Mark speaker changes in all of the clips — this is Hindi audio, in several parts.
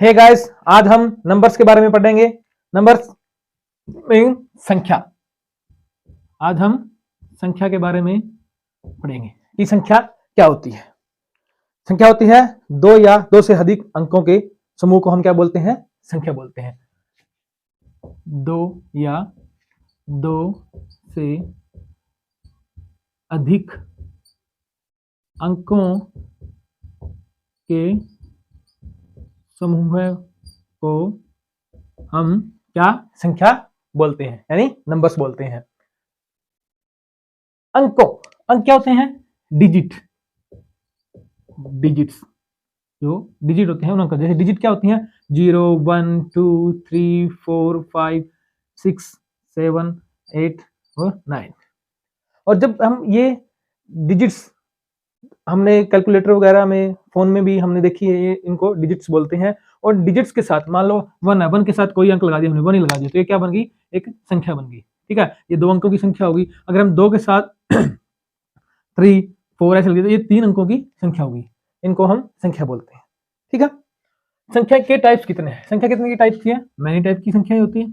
Speaker 1: हे गाइस, आज हम नंबर्स के बारे में पढ़ेंगे। नंबर्स मीन संख्या। आज हम संख्या के बारे में पढ़ेंगे कि संख्या क्या होती है। संख्या होती है दो या दो से अधिक अंकों के समूह को हम क्या बोलते हैं? संख्या बोलते हैं। दो या दो से अधिक अंकों के समूह को हम क्या संख्या बोलते हैं, यानी नंबर्स बोलते हैं। अंक क्या होते हैं? डिजिट्स जो डिजिट होते हैं उन अंक, जैसे डिजिट क्या होती हैं? 0 1 2 3 4 5 6 7 8 और 9। और जब हम ये डिजिट्स हमने कैलकुलेटर वगैरह में, फोन में भी हमने देखी है, ये इनको डिजिट्स बोलते हैं। और डिजिट्स के साथ मान लो 1 है, 1 के साथ कोई अंक लगा दिया हमने, 1 ही लगा दिया, तो ये क्या बन गई? एक संख्या बन गई। ठीक है, ये दो अंकों की संख्या होगी। अगर हम 2 के साथ 3 4 ऐसे लगे तो ये 3 अंकों की संख्या होगी। इनको हम संख्या बोलते हैं। ठीक है, संख्या के टाइप्स कितने हैं? संख्या कितने की टाइप की है? मैनी टाइप की संख्या होती है।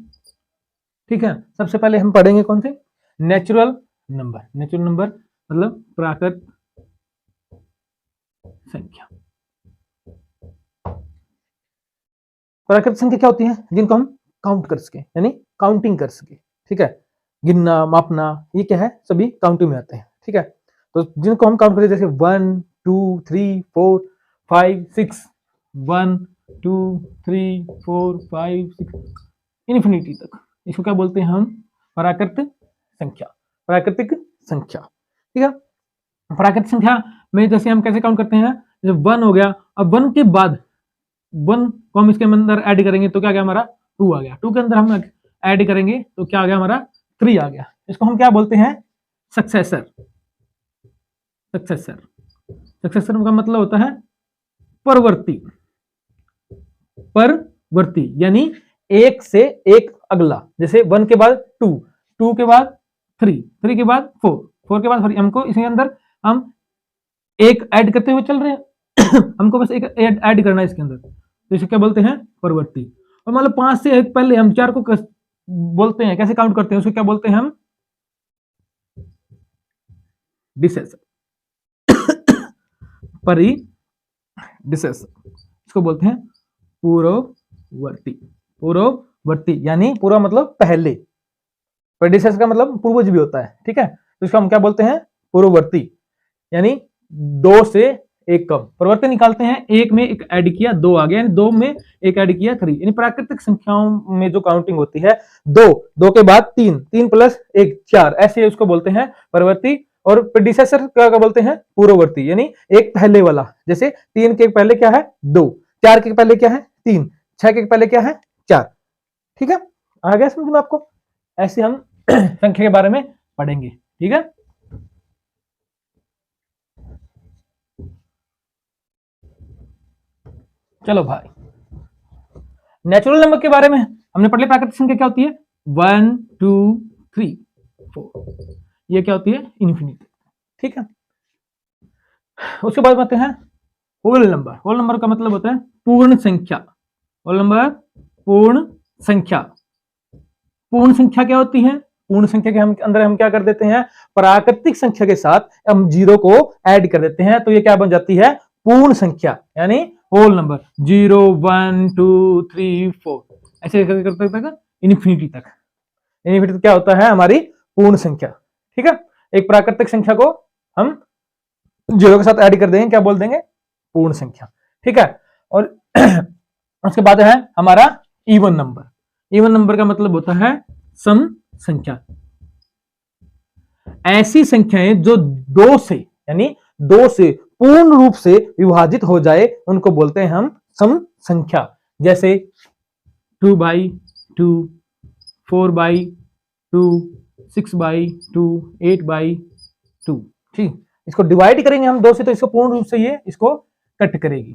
Speaker 1: ठीक है, सबसे पहले हम पढ़ेंगे कौन से? Natural number. नेचुरल नंबर मतलब प्राकृत संख्या। प्राकृत संख्या क्या होती है? जिनको हम काउंट कर सके, यानी काउंटिंग कर सके। ठीक है, गिनना मापना, ये क्या है? सभी काउंटिंग में आते हैं। ठीक है, तो जिनको हम काउंट करें, जैसे 1 2 3 4 5 6, 1 2 3 4 5 6 इन्फिनिटी तक, इसको क्या बोलते हैं हम? प्राकृत संख्या। प्राकृतिक संख्या। ठीक है, प्राकृतिक संख्या में जैसे हम कैसे काउंट करते हैं? जब 1 हो गया, अब 1 के बाद 1 को हम इसके अंदर ऐड करेंगे तो क्या गया? हमारा 2 आ गया। 2 के अंदर हम ऐड करेंगे तो क्या आ गया? हमारा 3 आ गया। इसको हम क्या बोलते हैं? सक्सेसर। सक्सेसर। सक्सेसर का मतलब होता है परवर्ती। परवर्ती यानी एक से एक अगला। जैसे 1 के बाद 2, 2 के बाद 3, 3 के बाद 4, 4 के बाद 3। हमको इसके अंदर हम एक ऐड करते हुए चल रहे हैं हमको बस एक ऐड करना है इसके अंदर, तो इसे क्या बोलते हैं? परवर्ती। और मान लो 5 से एक पहले हम 4 को बोलते हैं, कैसे काउंट करते हैं? उसको क्या बोलते हैं हम? डिसेसर। डिसेसर, इसको बोलते हैं पूर्ववर्ती। पूर्ववर्ती यानी पूर्व मतलब पहले, प्रेडिसेसर का मतलब पूर्वज भी होता है। ठीक है, तो इसको हम क्या बोलते हैं? पूर्ववर्ती। यानी 2 से एक कम। परिवर्तन निकालते हैं, 1 में एक ऐड किया 2 आ गया, यानी 2 में एक ऐड किया 3। यानी प्राकृतिक संख्याओं में जो काउंटिंग होती है 2, 2 के बाद 3, 3 प्लस 1 4, ऐसे उसको बोलते हैं परवर्ती। और प्रेडिसेसर क्या बोलते हैं? पूर्ववर्ती, यानी एक पहले वाला। जैसे 3 के पहले क्या है? 2, 4 के पहले क्या है? 3, 6 के पहले क्या है? 4। ठीक है, आ गया समझ में आपको? ऐसे हम संख्या के बारे में पढ़ेंगे। ठीक है, चलो भाई, नेचुरल नंबर के बारे में हमने पढ़ लिया। प्राकृतिक संख्या क्या होती है? 1 2 3 4, ये क्या होती है? इन्फिनिटी। ठीक है, उसके बाद बताते हैं होल नंबर। होल नंबर का मतलब होता है पूर्ण संख्या। होल नंबर पूर्ण संख्या। पूर्ण संख्या क्या होती है? पूर्ण संख्या के अंदर हम क्या कर देते हैं? प्राकृतिक संख्या के साथ हम 0 को ऐड कर देते हैं, तो ये क्या बन जाती है? पूर्ण संख्या, यानी होल नंबर। 0 1 2 3 4 ऐसे करते तक इन्फिनिटी तक। इन्फिनिटी क्या होता है? हमारी पूर्ण संख्या। ठीक है, एक प्राकृतिक संख्या को हम 0 के साथ ऐड कर देंगे, क्या बोल देंगे? पूर्ण संख्या। ठीक है, और उसके बाद है हमारा इवन नंबर। इवन नंबर का मतलब होता है सम संख्या। ऐसी संख्याएं जो 2 से, यानी 2 से पूर्ण रूप से विभाजित हो जाए, उनको बोलते हैं हम सम संख्या। जैसे 2/2, 4/2, 6/2, 8/2। ठीक, इसको डिवाइड करेंगे हम 2 से, तो इसको पूर्ण रूप से ये इसको कट करेगी,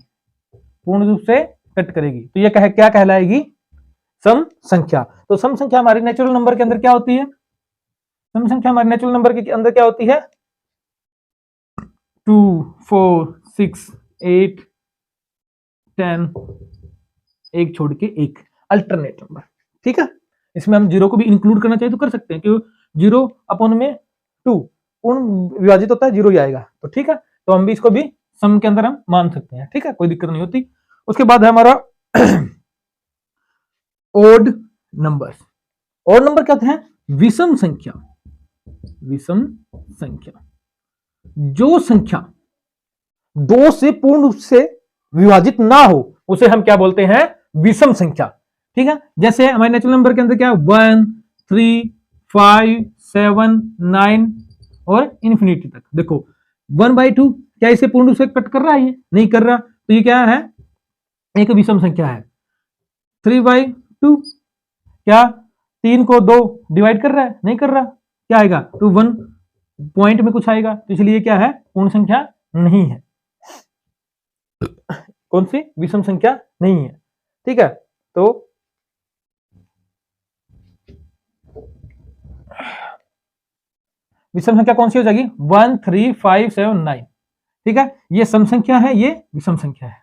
Speaker 1: पूर्ण रूप से कट करेगी, तो ये क्या कहलाएगी? सम संख्या। तो सम संख्या हमारी नेचुरल नंबर के अंदर क्या होती है? सम संख्या हमारे नेचुरल नंबर के अंदर क्या होती है? 2 4 6 8 10 एक छोड़ के एक, अल्टरनेट नंबर। ठीक है, इसमें हम जीरो को भी इंक्लूड करना चाहिए तो कर सकते हैं, क्योंकि जीरो अपॉन में 2 पूर्ण विभाजित होता है, जीरो ही आएगा। तो ठीक है, तो हम भी इसको भी सम के अंदर हम मान सकते हैं। ठीक है, कोई दिक्कत नहीं होती। उसके बाद है हमारा ओड नंबर्स। ओड नंबर क्या होते हैं? विषम संख्या। विषम संख्या, जो संख्या 2 से पूर्ण रूप से विभाजित ना हो उसे हम क्या बोलते हैं? विषम संख्या। ठीक है, जैसे हमारे नेचुरल नंबर के अंदर क्या है? 1, 3, 5, 7, 9 और इन्फिनिटी तक। देखो 1/2 क्या इसे पूर्ण रूप से कट कर रहा है? ये नहीं कर रहा, तो ये क्या है? एक विषम संख्या है। 3/2 क्या 3 को 2 डिवाइड कर रहा है? नहीं कर रहा, क्या आएगा? तो 1 पॉइंट में कुछ आएगा, तो इसलिए क्या है? पूर्ण संख्या नहीं है। कौन सी? विषम संख्या नहीं है। ठीक है, तो विषम संख्या कौन सी हो जाएगी? 1, 3, 5, 7, 9। ठीक है, ये सम संख्या है, ये विषम संख्या है।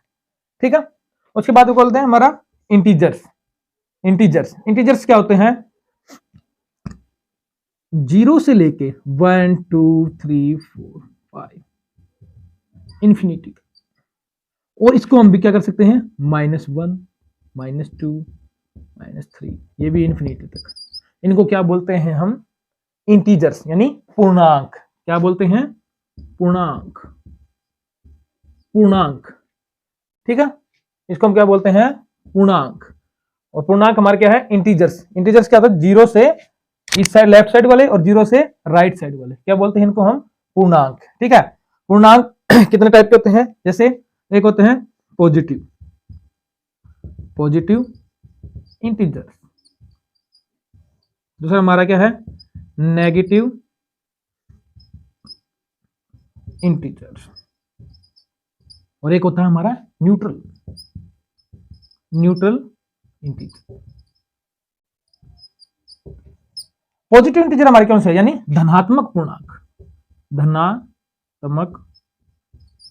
Speaker 1: ठीक है, उसके बाद बोलते हैं हमारा इंटीजर्स। इंटीजर्स, इंटीजर्स क्या होते हैं? 0 से लेके 1, 2, 3, 4, 5 इन्फिनिटी तक। और इसको हम भी क्या कर सकते हैं? -1, -2, -3, ये भी इन्फिनिटी तक। इनको क्या बोलते हैं हम? इंटीजर्स, यानी पूर्णांक। क्या बोलते हैं? पूर्णांक। पूर्णांक। ठीक है, इसको हम क्या बोलते हैं? पूर्णांक। और पूर्णांक हमारे क्या है? इंटीजर्स। इंटीजर्स क्या होता है? 0 से इस साइड लेफ्ट साइड वाले और 0 से राइट साइड वाले, क्या बोलते हैं इनको? हम पूर्णांक। ठीक है, पूर्णांक कितने टाइप के होते हैं? जैसे एक होते हैं पॉजिटिव, पॉजिटिव इंटीजर्स। दूसरा हमारा क्या है? Negative integers. और एक होता है हमारा neutral, neutral integer. Positive integer हमारे कौन से है? यानी धनात्मक पूर्णांक। धनात्मक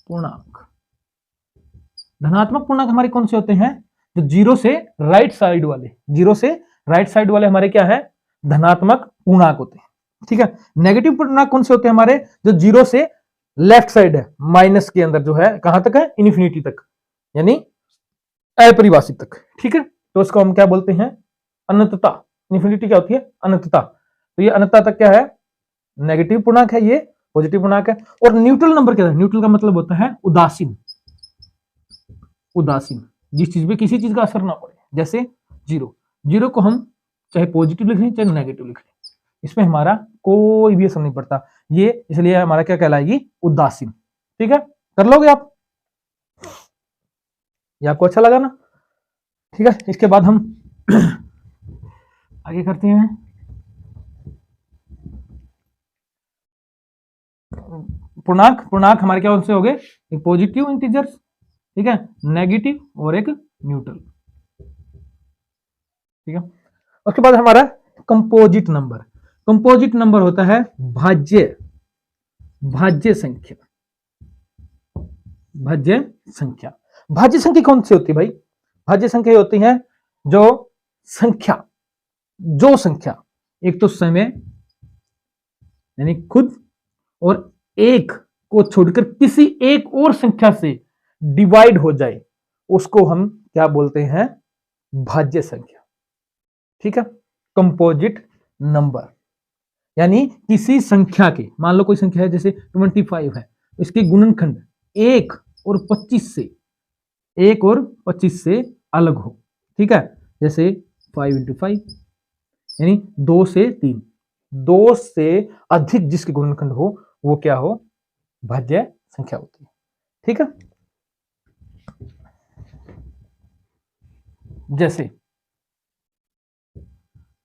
Speaker 1: पूर्णांक। धनात्मक पूर्णांक हमारे कौन से होते हैं? जो 0 से राइट साइड वाले, 0 से राइट साइड वाले हमारे क्या है? धनात्मक पूर्णांक होते हैं। ठीक है, नेगेटिव पूर्णांक कौन से होते हैं हमारे? जो 0 से लेफ्ट साइड है, माइनस के अंदर जो है, कहां तक है? इन्फिनिटी तक, यानी अपरिभाषित तक। ठीक है, तो इसको हम क्या बोलते हैं? अनंतता। इन्फिनिटी क्या होती है? अनंतता। तो ये अनंतता तक क्या है? नेगेटिव पूर्णांक है, ये पॉजिटिव पूर्णांक है। और न्यूट्रल नंबर क्या है? न्यूट्रल का मतलब होता है उदासीन। उदासीन, जिस चीज पे किसी चीज का असर ना पड़े, जैसे 0। 0 को हम चाहे पॉजिटिव लिख लें चाहे नेगेटिव लिख लें, इसमें हमारा कोई भी असर नहीं पड़ता, ये इसलिए हमारा क्या कहलाएगी? उदासीन। ठीक है, कर लोगे आप? ये आपको अच्छा लगा ना? ठीक है, इसके बाद हम आगे करते हैं। पूर्णांक। पूर्णांक हमारे क्या से हो गए? एक पॉजिटिव इंटीजर्स, ठीक है, नेगेटिव और एक न्यूट्रल। ठीक है, उसके बाद हमारा कंपोजिट नंबर। कंपोजिट नंबर होता है भाज्य, भाज्य संख्या। भाज्य संख्या। भाज्य संख्या कौन सी होती है भाई? भाज्य संख्या होती है जो संख्या, जो संख्या एक तो समय यानी खुद और एक को छोड़कर किसी एक और संख्या से डिवाइड हो जाए, उसको हम क्या बोलते हैं? भाज्य संख्या। ठीक है, कंपोजिट नंबर यानी किसी संख्या के, मान लो कोई संख्या है जैसे 25 है, इसके गुणनखंड 1 और 25 से, 1 और 25 से अलग हो। ठीक है, जैसे 5 × 5 यानी 2 से 3, 2 से अधिक जिसके गुणनखंड हो वो क्या हो? भाज्य संख्या होती है। ठीक है, जैसे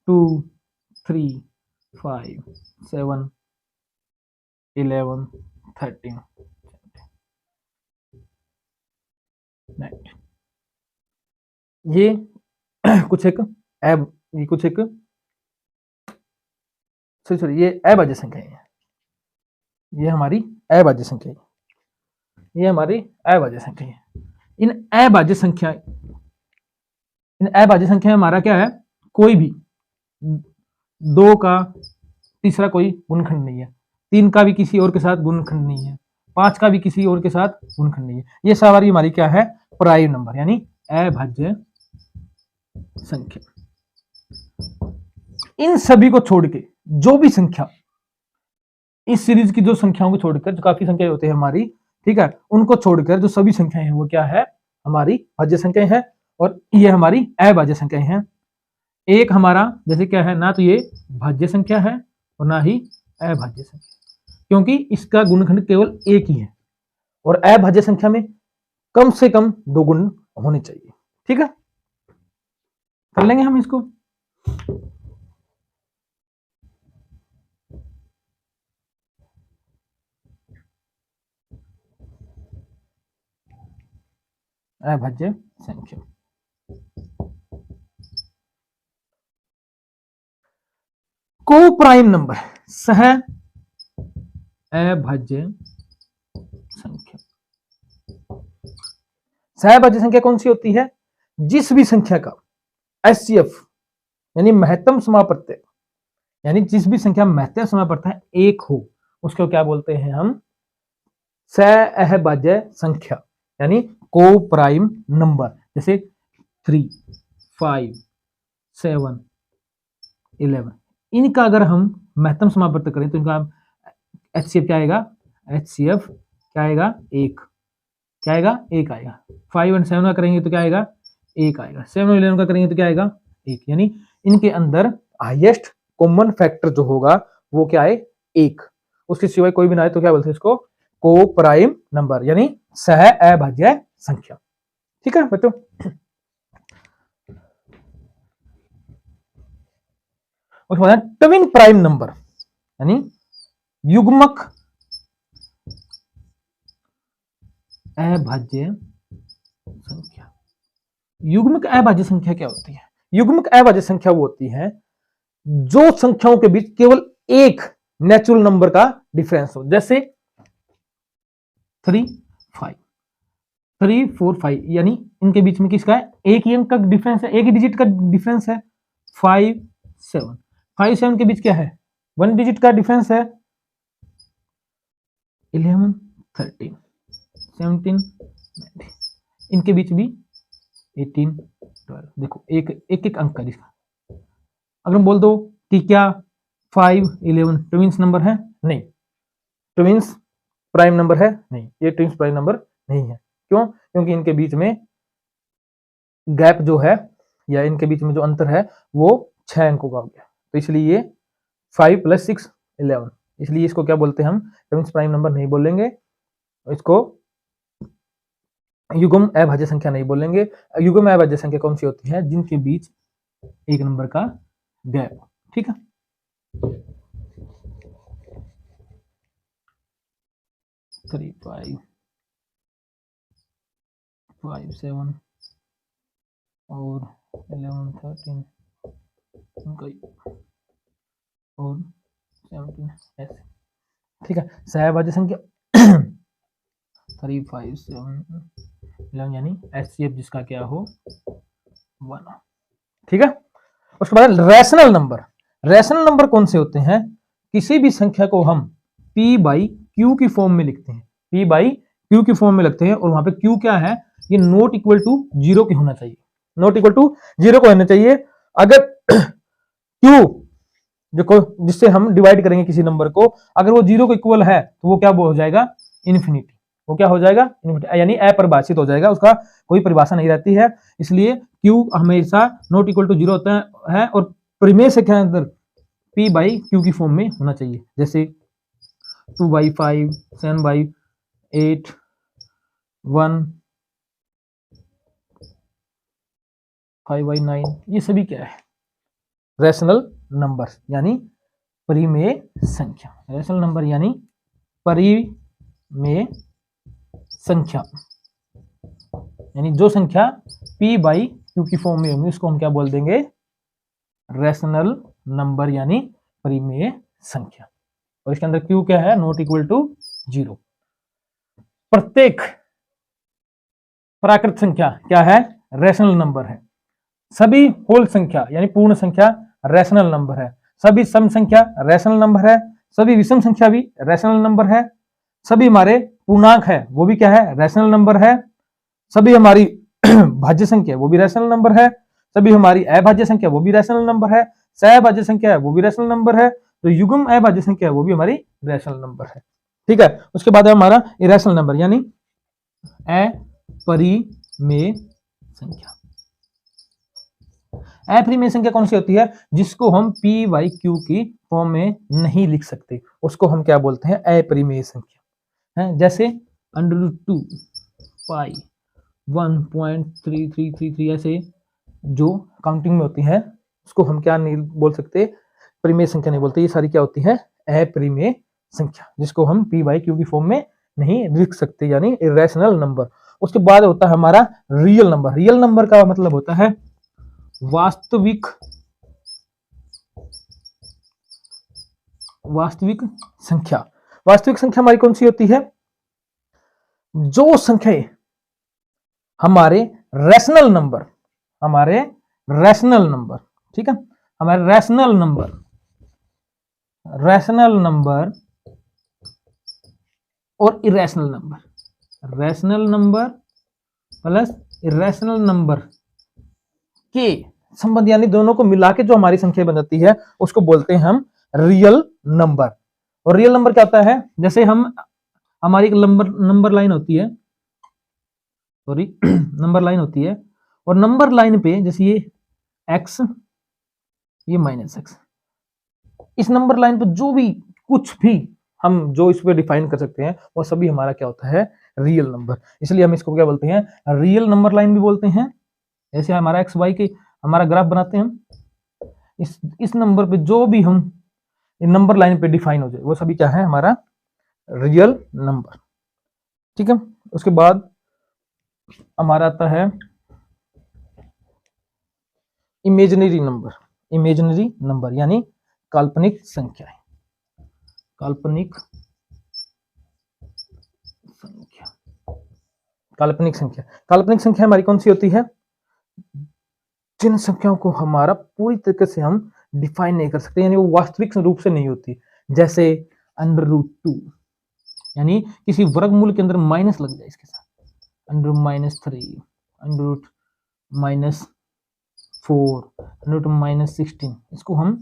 Speaker 1: 2, 3, 5, 7, 11, 13, 19, ये कुछ एक ये कुछ एक सॉरी ये अभाज्य संख्या है। ये हमारी अभाज्य संख्या है, ये हमारी अभाज्य संख्या है। इन अभाज्य संख्या इन अभाज्य संख्या में हमारा क्या है, कोई भी 2 का तीसरा कोई गुणनखंड नहीं है, 3 का भी किसी और के साथ गुणनखंड नहीं है, 5 का भी किसी और के साथ गुणनखंड नहीं है। ये सारी हमारी क्या है, प्राइम नंबर यानी अभाज्य संख्या। इन सभी को छोड़ के जो भी संख्या, इस सीरीज की जो संख्याओं को छोड़कर, जो काफी संख्याएं होती है हमारी, ठीक है, उनको छोड़कर जो सभी संख्याएं हैं वो क्या है, हमारी भाज्य संख्याएं हैं, और ये हमारी अभाज्य संख्याएं हैं। एक हमारा जैसे क्या है, ना तो ये भाज्य संख्या है और ना ही अभाज्य संख्या, क्योंकि इसका गुणनखंड केवल एक ही है, और अभाज्य संख्या में कम से कम 2 गुण होने चाहिए। ठीक है, कर लेंगे हम इसको। अभाज्य संख्या, को प्राइम नंबर, सह अभाज्य संख्या। सहभाज्य संख्या कौन सी होती है, जिस भी संख्या का HCF यानी महत्तम समापत्य, यानी जिस भी संख्या महत्तम समापत्य 1 हो, उसको क्या बोलते हैं हम, सहअभाज्य संख्या यानी को प्राइम नंबर। जैसे 3, 5, 7, 11, इनका अगर हम महत्तम समापत्य करें तो इनका HCF क्या आएगा, HCF क्या आएगा, 1, क्या आएगा, 1 आएगा। 5 और 7 का करेंगे तो क्या आएगा, 1 आएगा। 7 और 11 का करेंगे तो क्या आएगा, 1, यानी इनके अंदर हाईएस्ट कॉमन फैक्टर जो होगा वो क्या है, 1। उसके सिवाय कोई भी ना आए तो क्या बोलते हैं इसको, को प्राइम नंबर यानी सह अभाज्य संख्या। ठीक है बच्चों, उसके बाद ट्विन प्राइम नंबर यानी युग्मक अभाज्य संख्या। युग्मक अभाज्य संख्या क्या होती है, युग्मक अभाज्य संख्या वो होती है जो संख्याओं के बीच केवल एक नेचुरल नंबर का डिफरेंस हो। जैसे 3, 5, 3, 4, 5, यानी इनके बीच में किसका है, एक ही अंक का डिफरेंस है, एक ही डिजिट का डिफरेंस है। 5, 7, 5, 7 के बीच क्या है, 1 डिजिट का डिफरेंस है। 11, 13, 17, 19, इनके बीच भी 18, 12, देखो एक एक अंक का जिसका। अगर हम बोल दो कि क्या 5, 11 ट्विंस नंबर है, नहीं। ट्विंस प्राइम नंबर है, नहीं, ये ट्विंस प्राइम नंबर नहीं है। क्यों, क्योंकि इनके बीच में गैप जो है या इनके बीच में जो अंतर है वो 6 अंकों का हो गया, तो इसलिए ये 5 + 6 11, इसलिए इसको क्या बोलते हैं हम, ट्विंस प्राइम नंबर नहीं बोलेंगे, इसको युग्म अभाज्य संख्या नहीं बोलेंगे। युग्म अभाज्य संख्या कौन सी होती है, जिनके बीच एक नंबर का गैप। ठीक है, थ्री 5, 5, 7 और 11, 13 और 17 ऐसे। ठीक है, सहभाज्य संख्या 3, 5, 7, 11 यानी HCF जिसका क्या हो, 1। ठीक है, उसके बाद रैशनल नंबर। रैशनल नंबर कौन से होते हैं, किसी भी संख्या को हम P/Q की फॉर्म में लिखते हैं, P/Q की फॉर्म में लिखते हैं, और वहां पे Q क्या है, ये नॉट इक्वल टू 0 के होना चाहिए, नॉट इक्वल टू 0 को होना चाहिए। अगर Q जो जिससे हम डिवाइड करेंगे किसी नंबर को, अगर वो 0 को इक्वल है तो वो क्या हो जाएगा, इन्फिनिटी। वो क्या हो जाएगा, इन्फिनिटी, यानी अपरिभाषित हो जाएगा, उसका कोई परिभाषा नहीं रहती है। इसलिए Q हमेशा नॉट इक्वल टू 0 होता है, और परिमेय संख्या के अंदर P/Q की फॉर्म में होना चाहिए। जैसे 2/5, 7/8, 1, 5/9, ये सभी क्या है, रैशनल नंबर यानी परिमेय संख्या। रैशनल नंबर यानी परिमेय संख्या, यानी जो संख्या P/Q की फॉर्म में होंगी उसको हम क्या बोल देंगे, रैशनल नंबर यानी परिमेय संख्या। और इसके अंदर Q क्या है, नॉट इक्वल टू 0। प्रत्येक प्राकृत संख्या क्या है, रैशनल नंबर है। सभी होल संख्या यानी पूर्ण संख्या रैशनल नंबर है, सभी सम संख्या रैशनल नंबर है, सभी विषम संख्या भी रैशनल नंबर है, सभी हमारे पूर्णांक है वो भी क्या है, रैशनल नंबर है, सभी हमारी भाज्य संख्या वो भी रैशनल नंबर है, सभी हमारी अभाज्य संख्या वो भी रैशनल नंबर है, सहभाज्य संख्या है वो भी रैशनल नंबर है, तो युग्म अभाज्य संख्या है वो भी हमारी रैशनल नंबर है। ठीक है, उसके बाद है हमारा इरेशनल नंबर यानी अपरिमेय संख्या। अपरिमेय संख्या कौन सी होती है, जिसको हम पी वाई क्यू की फॉर्म में नहीं लिख सकते, उसको हम क्या बोलते हैं, अपरिमेय संख्या है। जैसे √2 पाई 1.3333 ऐसे जो काउंटिंग में होती है उसको हम क्या नहीं बोल सकते, परिमेय संख्या नहीं बोलते। ये सारी क्या होती है, अपरिमेय संख्या, जिसको हम पी बाई क्यू की फॉर्म में नहीं लिख सकते यानी इरेशनल नंबर। उसके बाद होता है हमारा रियल नंबर। रियल नंबर का मतलब होता है वास्तविक संख्या। वास्तविक संख्या हमारी कौन सी होती है, जो संख्याएं हमारे रैशनल नंबर, ठीक है, हमारे रैशनल नंबर और irrational number, rational number plus irrational number के संबंध यानी दोनों को मिला के जो हमारी संख्या बन जाती है उसको बोलते हैं हम रियल नंबर। और रियल नंबर क्या होता है, जैसे हमारी एक नंबर लाइन होती है, सॉरी नंबर लाइन होती है, और नंबर लाइन पे जैसे ये x ये -x, इस नंबर लाइन पे जो भी कुछ भी हम जो इस पे डिफाइन कर सकते हैं वो सभी हमारा क्या होता है, रियल नंबर। इसलिए हम इसको क्या बोलते हैं, रियल नंबर लाइन भी बोलते हैं। ऐसे हमारा एक्स वाई के हमारा ग्राफ बनाते हैं हम, इस नंबर पे जो भी हम नंबर लाइन पे डिफाइन हो जाए वो सभी क्या है, हमारा रियल नंबर। ठीक है, उसके बाद हमारा आता है इमेजिनरी नंबर यानी काल्पनिक संख्या। काल्पनिक संख्या हमारी कौन सी होती है, जिन संख्याओं को हमारा पूरी तरीके से हम डिफाइन नहीं कर सकते यानी वो वास्तविक रूप से नहीं होती। जैसे √2 यानी किसी वर्गमूल के अंदर माइनस लग जाए इसके साथ, √-3, √-4, √-16, इसको हम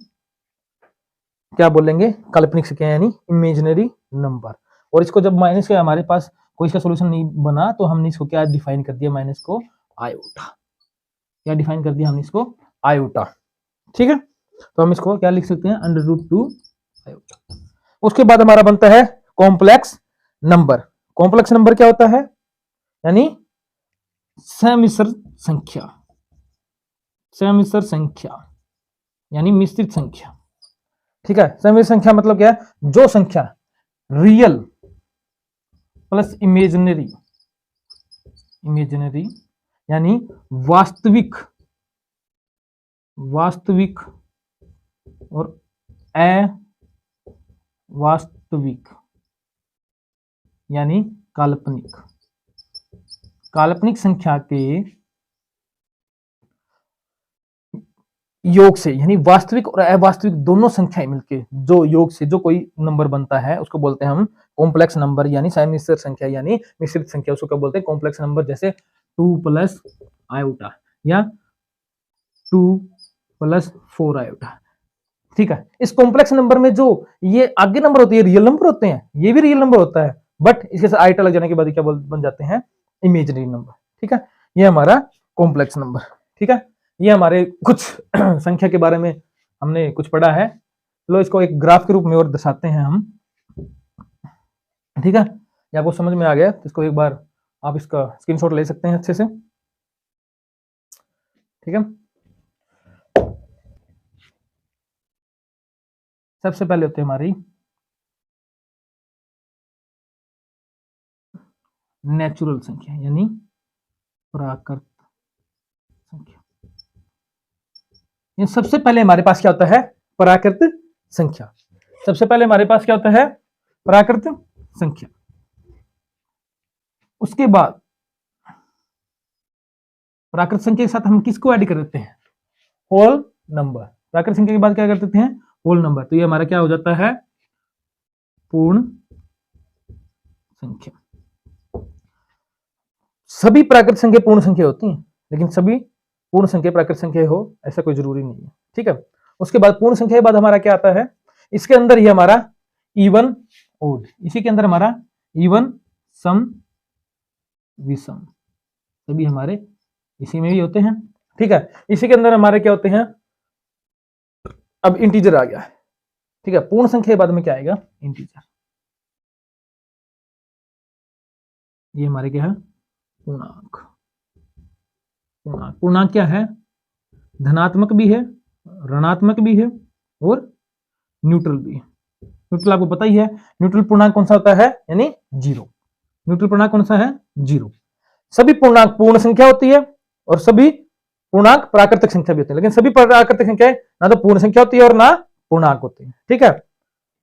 Speaker 1: क्या बोलेंगे, काल्पनिक संख्या यानी इमेजिनरी नंबर। और इसको जब माइनस का हमारे पास कोई इसका सॉल्यूशन नहीं बना तो हमने इसको क्या डिफाइन कर दिया, माइनस को आयोटा, क्या डिफाइन कर दिया हमने इसको, आयोटा। ठीक है, तो हम इसको क्या लिख सकते हैं, √2 आयोटा। उसके बाद हमारा बनता है कॉम्प्लेक्स नंबर। कॉम्प्लेक्स नंबर क्या होता है, यानी समिश्र संख्या यानी मिश्रित संख्या। ठीक है, समिश्र संख्या मतलब क्या है, जो संख्या रियल प्लस इमेजिनरी यानी वास्तविक और अवास्तविक यानी काल्पनिक संख्या के योग से, यानी वास्तविक और अवास्तविक दोनों संख्याएं मिलके जो योग से जो कोई नंबर बनता है उसको बोलते हैं हम कॉम्प्लेक्स नंबर यानी समिश्र संख्या यानी मिश्रित संख्या, उसको क्या बोलते हैं, कॉम्प्लेक्स नंबर। जैसे 2 + आयोटा या 2 + 4 आयोटा। ठीक है, इस कॉम्प्लेक्स नंबर में जो ये आगे नंबर होते हैं रियल नंबर होते हैं, ये भी रियल नंबर होता है, बट इसके साथ आयोटा लग जाने के बाद क्या बन जाते हैं, इमेजिनरी नंबर। ठीक है, ये हमारा कॉम्प्लेक्स नंबर। ठीक है, ये हमारे कुछ संख्या के बारे में हमने कुछ पढ़ा है। चलो इसको एक ग्राफ के रूप में और दर्शाते हैं हम। ठीक है, ये आपको समझ में आ गया तो इसको एक बार आप इसका स्क्रीनशॉट ले सकते हैं अच्छे से। ठीक है, सबसे पहले होती है हमारी नेचुरल संख्या यानी प्राकृत संख्या। ये सबसे पहले हमारे पास क्या होता है, प्राकृत संख्या। सबसे पहले हमारे पास क्या होता है, प्राकृत संख्या। उसके बाद प्राकृत संख्या के साथ हम किसको ऐड कर देते हैं, होल नंबर। प्राकृत संख्या के बाद क्या कर देते हैं? Whole number. तो ये हमारा क्या हो जाता है? पूर्ण संख्या। सभी प्राकृत संख्या पूर्ण संख्या होती हैं, लेकिन सभी पूर्ण संख्या प्राकृत संख्या हो ऐसा कोई जरूरी नहीं है। ठीक है। उसके बाद पूर्ण संख्या के बाद हमारा क्या आता है? इसके अंदर ही हमारा इवन ओड, इसी के अंदर हमारा इवन सम विषम सभी हमारे इसी में भी होते हैं। ठीक है। इसी के अंदर हमारे क्या होते हैं? अब इंटीजर आ गया है। ठीक है। पूर्ण संख्या के बाद में क्या आएगा? इंटीजर। ये हमारे क्या है? पूर्णांक। पूर्णांक, पूर्णांक क्या है? धनात्मक भी है, ऋणात्मक भी है और न्यूट्रल भी है। न्यूट्रल आपको पता ही है, न्यूट्रल पूर्णांक कौन सा होता है? यानी जीरो। न्यूट्रल पूर्णांक कौन सा है? जीरो। सभी पूर्णांक पूर्ण संख्या होती है और सभी पूर्णांक प्राकृतिक संख्या भी होती है, लेकिन सभी प्राकृतिक संख्या ना तो पूर्ण संख्या होती है और ना पूर्णांक होते हैं। ठीक है।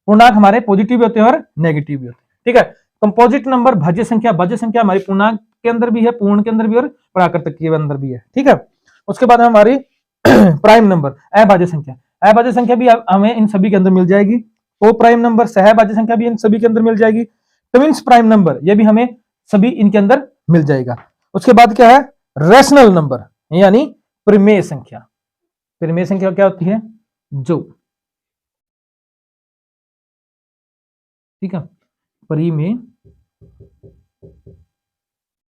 Speaker 1: पूर्णांक हमारे पॉजिटिव भी होते हैं और नेगेटिव भी होते हैं। ठीक है। कंपोजिट नंबर भाज्य संख्या, भाज्य संख्या हमारी पूर्णांक के अंदर भी है, पूर्ण के अंदर भी और प्राकृतिक के अंदर भी है। ठीक है। उसके बाद हमारी प्राइम नंबर अभाज्य संख्या, अभाज्य संख्या भी हमें इन सभी के अंदर मिल जाएगी। को प्राइम नंबर सहभाज्य संख्या भी इन सभी के अंदर मिल जाएगी। ट्विंस प्राइम नंबर ये भी हमें सभी इनके अंदर मिल जाएगा। उसके बाद क्या है? रैशनल नंबर यानी परिमेय संख्या। परिमेय संख्या क्या होती है? जो, ठीक है, परिमेय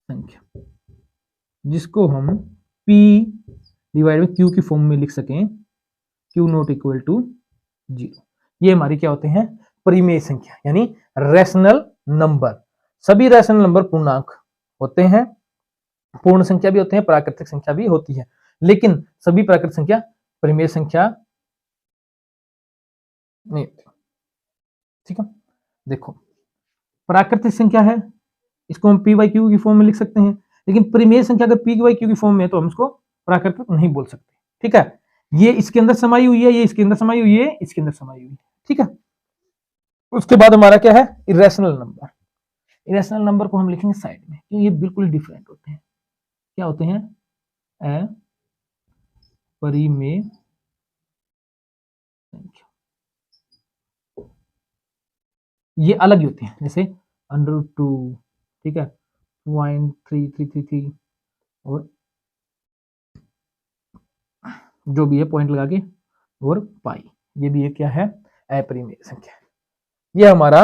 Speaker 1: संख्या जिसको हम P डिवाइड में Q की फॉर्म में लिख सकें, Q नॉट इक्वल टू 0। ये हमारी क्या होते हैं? परिमेय संख्या यानी रैशनल नंबर। सभी रैशनल नंबर पूर्णांक होते हैं, पूर्ण संख्या भी होते हैं, प्राकृतिक संख्या भी होती है, लेकिन सभी प्राकृतिक संख्या परिमेय संख्या नहीं होती। ठीक है। देखो, प्राकृतिक संख्या है, इसको हम P बाई Q की फॉर्म में लिख सकते हैं, लेकिन परिमेय संख्या अगर P बाई Q की फॉर्म में है तो हम इसको प्राकृतिक नहीं बोल सकते। ठीक है। ये इसके अंदर समाई हुई है, ये इसके अंदर समाई हुई है, इसके अंदर समाई हुई है। ठीक है। उसके बाद हमारा क्या है? Irrational number. इरेशनल नंबर को हम लिखेंगे साइड में, क्योंकि ये बिल्कुल डिफरेंट होते हैं। क्या होते हैं? अपरिमेय संख्या, ये अलग ही होते हैं, जैसे √2, ठीक है, 0.3333 और जो भी है पॉइंट लगा के, और पाई, ये भी है क्या है? अपरिमेय संख्या। ये हमारा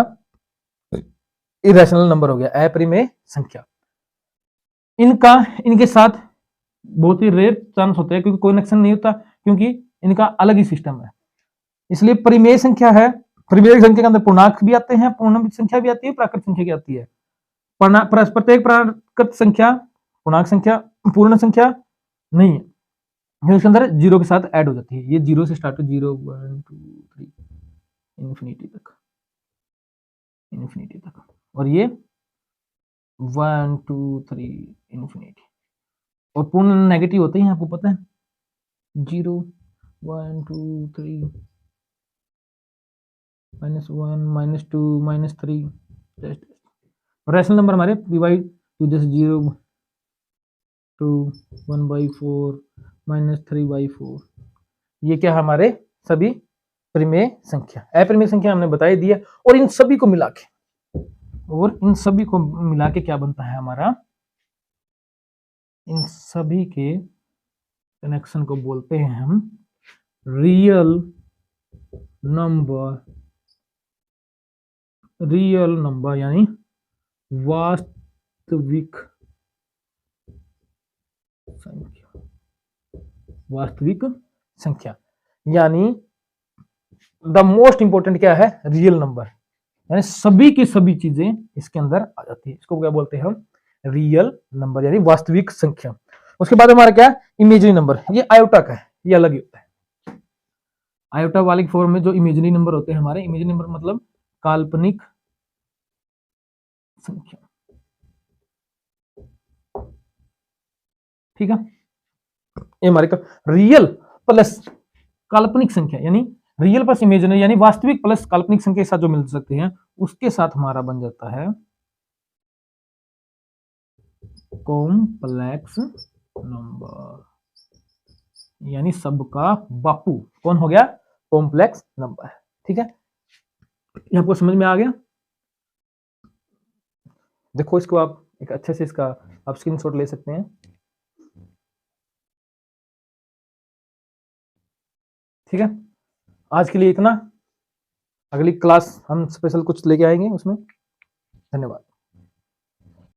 Speaker 1: इरेशनल नंबर हो गया, अपरिमेय संख्या। इनके साथ बहुत ही रेयर चांस होते हैं, क्योंकि कोई कनेक्शन नहीं होता, क्योंकि इनका अलग ही सिस्टम है। इसलिए परिमेय संख्या है, परिमेय संख्या के अंदर पूर्णांक भी आते हैं, पूर्ण संख्या भी आती है, प्राकृत संख्या भी आती है। प्रत्येक प्राकृत संख्या पूर्णांक संख्या पूर्ण संख्या नहीं है, इसके अंदर जीरो के साथ ऐड हो जाती है। ये जीरो से स्टार्ट हो, 0 1 2 3 इन्फिनिटी तक, और ये 1 2 3 इन्फिनिटी। और पूर्ण नेगेटिव होते हैं, आपको पता है, 0 1 2 3 -1 -2 -3। रैशनल नंबर हमारे डिवाइड टू जैसे 0 2 1/4 -3/4। ये क्या हमारे सभी परिमेय संख्या, अपरिमेय संख्या हमने बताई दी है। और इन सभी को मिला के क्या बनता है हमारा? इन सभी के कनेक्शन को बोलते हैं हम रियल नंबर यानी वास्तविक संख्या। यानी द मोस्ट इंपोर्टेंट क्या है? रियल नंबर, यानी सभी की सभी चीजें इसके अंदर आ जाती है। इसको क्या बोलते हैं हम? रियल नंबर यानी वास्तविक संख्या। उसके बाद हमारा क्या? Imaginary number. ये आयोटा का है, ये अलग ही होता है। आयोटा वाले फॉर्म में जो इमेजिनरी नंबर होते हैं हमारे, इमेजिनरी नंबर मतलब काल्पनिक संख्या। ठीक है। ये हमारे का रियल प्लस काल्पनिक संख्या, यानी रियल प्लस इमेजिनरी यानी वास्तविक प्लस काल्पनिक संख्या के साथ जो मिल सकते हैं, उसके साथ हमारा बन जाता है कॉम्प्लेक्स नंबर। यानी सबका बापू कौन हो गया? Complex number. ठीक है, ये आपको समझ में आ गया? देखो इसको आप एक अच्छे से इसका आप स्क्रीनशॉट ले सकते हैं। ठीक है, आज के लिए इतना। अगली क्लास हम स्पेशल कुछ लेके आएंगे उसमें। धन्यवाद।